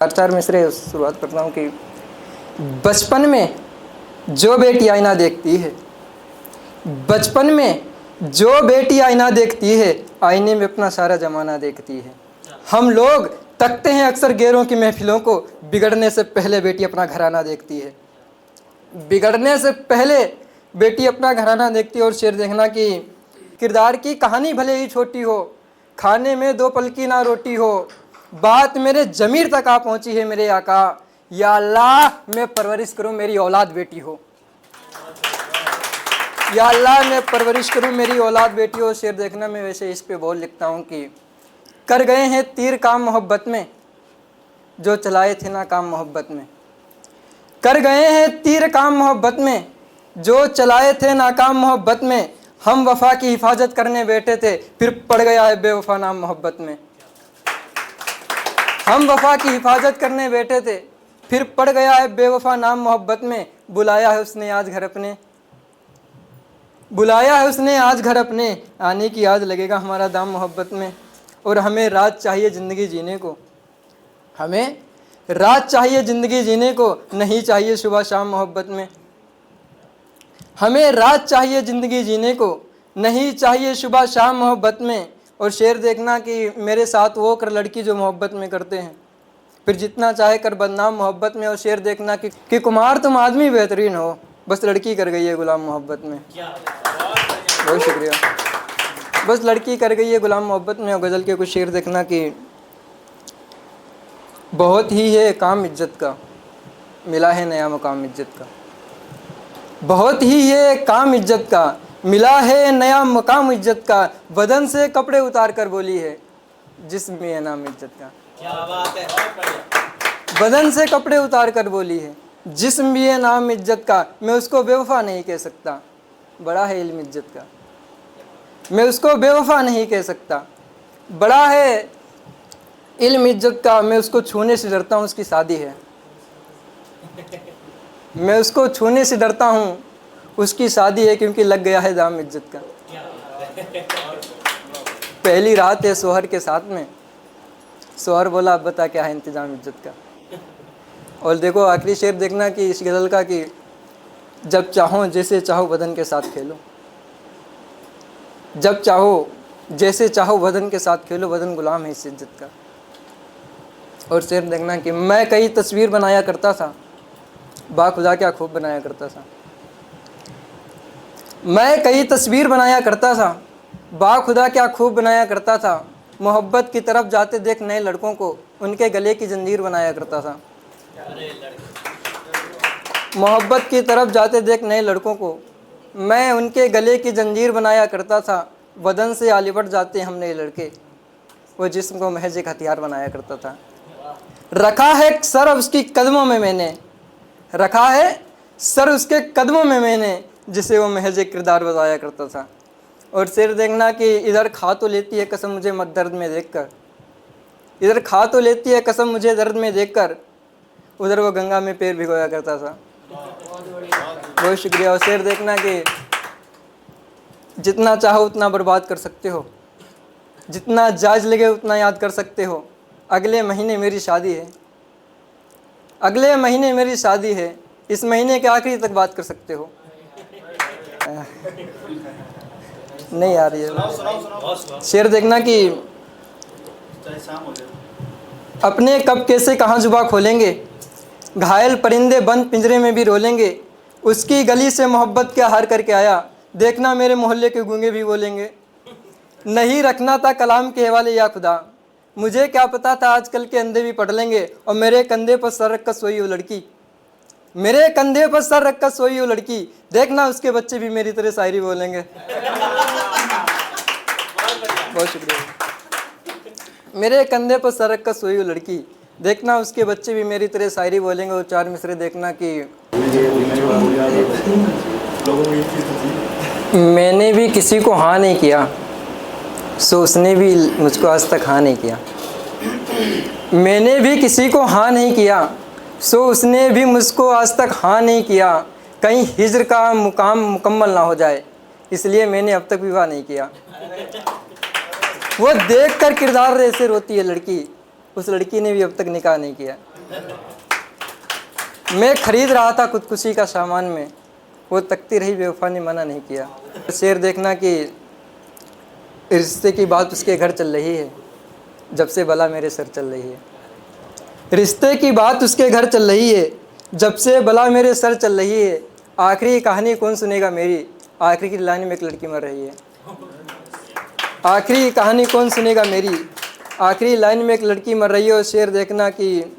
चार मिसरे शुरुआत करता हूँ कि बचपन में जो बेटी आईना देखती है, बचपन में जो बेटी आईना देखती है, आईने में अपना सारा ज़माना देखती है। हम लोग तकते हैं अक्सर गैरों की महफिलों को, बिगड़ने से पहले बेटी अपना घराना देखती है। बिगड़ने से पहले बेटी अपना घराना देखती है। और शेर देखना कि किरदार की कहानी भले ही छोटी हो, खाने में 2 पल की ना रोटी हो, बात मेरे ज़मीर तक आ पहुंची है मेरे आका, या अल्लाह मैं परवरिश करूं मेरी औलाद बेटी हो। या अल्लाह मैं परवरिश करूं मेरी औलाद बेटी हो। शेर देखना मैं वैसे इस पे बोल लिखता हूं कि कर गए हैं तीर काम मोहब्बत में, जो चलाए थे ना काम मोहब्बत में। कर गए हैं तीर काम मोहब्बत में, जो चलाए थे नाकाम मोहब्बत में। हम वफा की हिफाजत करने बैठे थे, फिर पड़ गया है बेवफा नाम मोहब्बत में। हम वफा की हिफाजत करने बैठे थे, फिर पड़ गया है बेवफा नाम मोहब्बत में। बुलाया है उसने आज घर अपने, बुलाया है उसने आज घर अपने, आने की याद लगेगा हमारा दाम मोहब्बत में। और हमें रात चाहिए ज़िंदगी जीने को, हमें रात चाहिए ज़िंदगी जीने को, नहीं चाहिए सुबह शाम मोहब्बत में। हमें रात चाहिए ज़िंदगी जीने को, नहीं चाहिए सुबह शाम मोहब्बत में। और शेर देखना कि मेरे साथ वो कर लड़की जो मोहब्बत में करते हैं, फिर जितना चाहे कर बदनाम मोहब्बत में। और शेर देखना कि कुमार तुम आदमी बेहतरीन हो, बस लड़की कर गई है गुलाम मोहब्बत में। बहुत शुक्रिया। बस लड़की कर गई है गुलाम मोहब्बत में। और गज़ल के कुछ शेर देखना कि बहुत ही है काम इज्जत का, मिला है नया मुकाम इज्जत का। बहुत ही है काम इज्जत का, मिला है नया मकाम इज्जत का। बदन से कपड़े उतार कर बोली है, जिस्म में है नाम इज्जत का। क्या बात है। बदन से कपड़े उतार कर बोली है, जिस्म भी है नाम इज्जत का। मैं उसको बेवफा नहीं कह सकता, बड़ा है इल्म इज्जत का। मैं उसको बेवफा नहीं कह सकता, बड़ा है इल्म इज्जत का। मैं उसको छूने से डरता हूँ, उसकी शादी है। मैं उसको छूने से डरता हूँ, उसकी शादी है, क्योंकि लग गया है दाम इज्जत का। पहली रात है सोहर के साथ में, सोहर बोला अब बता क्या है इंतजाम इज्जत का। और देखो आखिरी शेर देखना कि इस गज़ल का कि जब चाहो जैसे चाहो बदन के साथ खेलो, जब चाहो जैसे चाहो बदन के साथ खेलो, बदन गुलाम है इस इज्जत का। और शेर देखना कि मैं कई तस्वीर बनाया करता था, बाखुदा क्या खूब बनाया करता था। मैं कई तस्वीर बनाया करता था, बाखुदा क्या खूब बनाया करता था। मोहब्बत की तरफ जाते देख नए लड़कों को, उनके गले की जंजीर बनाया करता था। मोहब्बत की तरफ जाते देख नए लड़कों को, मैं उनके गले की जंजीर बनाया करता था। बदन से आलिपट जाते हम नए लड़के, वो जिस्म को महज एक हथियार बनाया करता था। रखा है सर उसकी कदमों में मैंने, रखा है सर उसके कदमों में मैंने, जिसे वो महज एक किरदार बताया करता था। और शेर देखना कि इधर खा तो लेती है कसम मुझे मत दर्द में देखकर, इधर खा तो लेती है कसम मुझे दर्द में देखकर, उधर वो गंगा में पैर भिगोया करता था। बहुत शुक्रिया। और शेर देखना कि जितना चाहो उतना बर्बाद कर सकते हो, जितना जायज़ लगे उतना याद कर सकते हो। अगले महीने मेरी शादी है, अगले महीने मेरी शादी है, इस महीने के आखिरी तक बात कर सकते हो। नहीं आ रही है। शेर देखना कि अपने कब कैसे कहाँ जुबा खोलेंगे, घायल परिंदे बंद पिंजरे में भी रोलेंगे। उसकी गली से मोहब्बत क्या हार करके आया, देखना मेरे मोहल्ले के गूंगे भी बोलेंगे। नहीं रखना था कलाम के हवाले या खुदा, मुझे क्या पता था आजकल के अंधे भी पढ़ लेंगे। और मेरे कंधे पर सर रख कर सोई वो लड़की, मेरे कंधे पर सर रख कर सोई वो लड़की, देखना उसके बच्चे भी मेरी तरह शायरी बोलेंगे। बहुत शुक्रिया। मेरे कंधे पर सर रख कर सोई वो लड़की, देखना उसके बच्चे भी मेरी तरह शायरी बोलेंगे। और 4 मिसरे देखना कि मैंने भी किसी को हाँ नहीं किया, सो उसने भी मुझको आज तक हाँ नहीं किया। मैंने भी किसी को हाँ नहीं किया, सो उसने भी मुझको आज तक हाँ नहीं किया। कहीं हिज्र का मुकाम मुकम्मल ना हो जाए, इसलिए मैंने अब तक विवाह नहीं किया। वो देख कर किरदार ऐसे रोती है लड़की, उस लड़की ने भी अब तक निकाह नहीं किया। मैं खरीद रहा था खुदकुशी का सामान में, वो तकती रही, बेवफा ने मना नहीं किया। शेर देखना कि रिश्ते की बात उसके घर चल रही है, जब से बला मेरे सर चल रही है। रिश्ते की बात उसके घर चल रही है, जब से बला मेरे सर चल रही है। आखिरी कहानी कौन सुनेगा मेरी, आखिरी की लाइन में एक लड़की मर रही है। आखिरी कहानी कौन सुनेगा मेरी, आखिरी लाइन में एक लड़की मर रही है। और शेर देखना कि